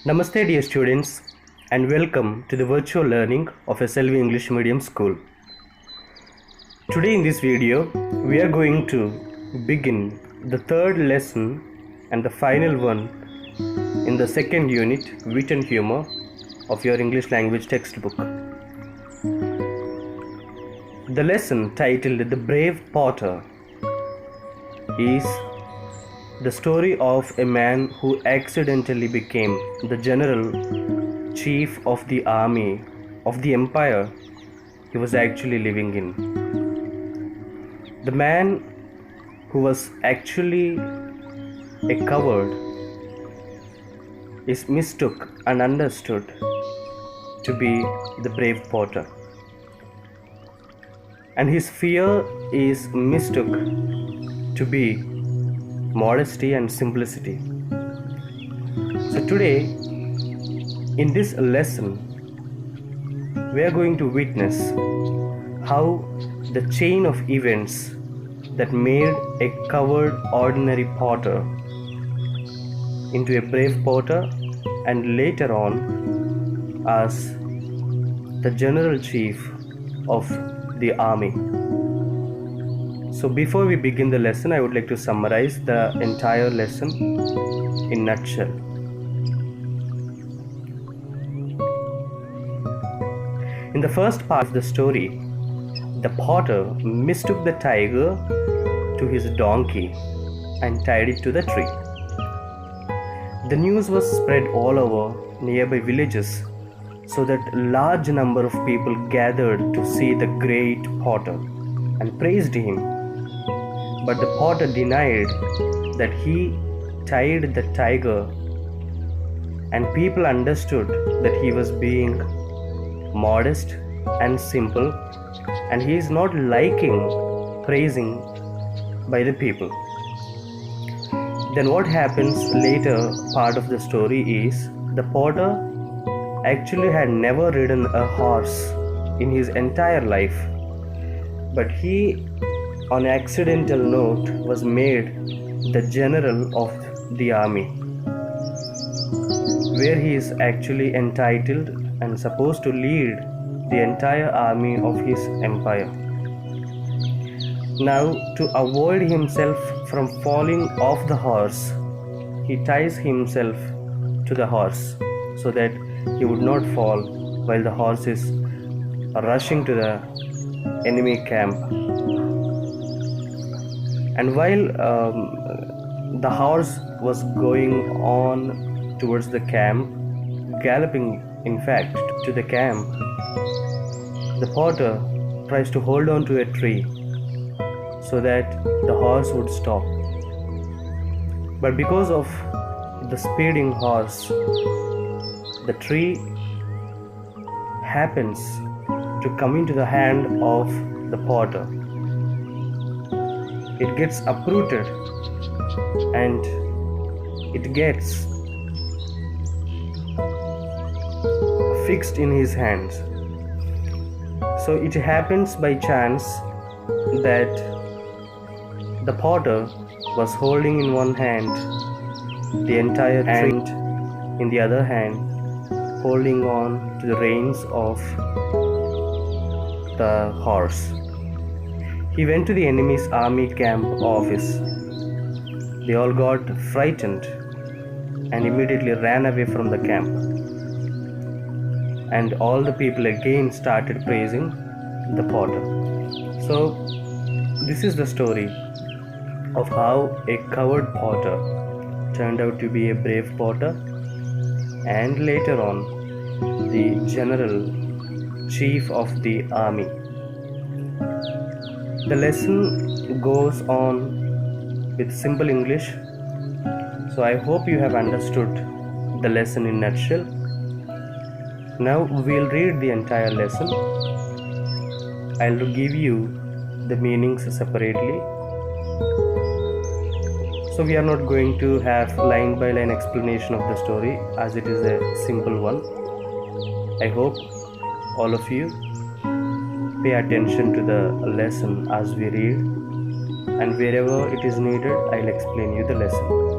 Namaste dear students and welcome to the virtual learning of SLV English Medium School. Today in this video we are going to begin the third lesson and the final one in the second unit Wit and Humor of your English language textbook. The lesson titled The Brave Potter is the story of a man who accidentally became the general chief of the army of the empire he was actually living in. The man who was actually a coward is mistook and understood to be the brave Potter, and his fear is mistook to be modesty and simplicity. So today in this lesson we are going to witness how the chain of events that made a coward ordinary potter into a brave potter and later on as the general chief of the army. So before we begin the lesson, I would like to summarize the entire lesson in nutshell. In the first part of the story, the potter mistook the tiger to his donkey and tied it to the tree. The news was spread all over nearby villages so that a large number of people gathered to see the great potter and praised him. But the potter denied that he tied the tiger, and people understood that he was being modest and simple, and he is not liking praising by the people. Then what happens later part of the story is the potter actually had never ridden a horse in his entire life, but he on accidental note was made the general of the army, where he is actually entitled and supposed to lead the entire army of his empire. Now, to avoid himself from falling off the horse, he ties himself to the horse so that he would not fall while the horse is rushing to the enemy camp. And while the horse was going on towards the camp, galloping in fact to the camp, the potter tries to hold on to a tree so that the horse would stop. But because of the speeding horse, the tree happens to come into the hand of the potter. It gets uprooted and it gets fixed in his hands. So it happens by chance that the potter was holding in one hand the entire tree and in the other hand holding on to the reins of the horse. He went to the enemy's army camp office. They all got frightened and immediately ran away from the camp. And all the people again started praising the potter. So this is the story of how a coward potter turned out to be a brave potter and later on the general chief of the army. The lesson goes on with simple English, so I hope you have understood the lesson in nutshell. Now we'll read the entire lesson. I'll give you the meanings separately. So we are not going to have line by line explanation of the story as it is a simple one. I hope all of you pay attention to the lesson as we read, and wherever it is needed I'll explain you the lesson.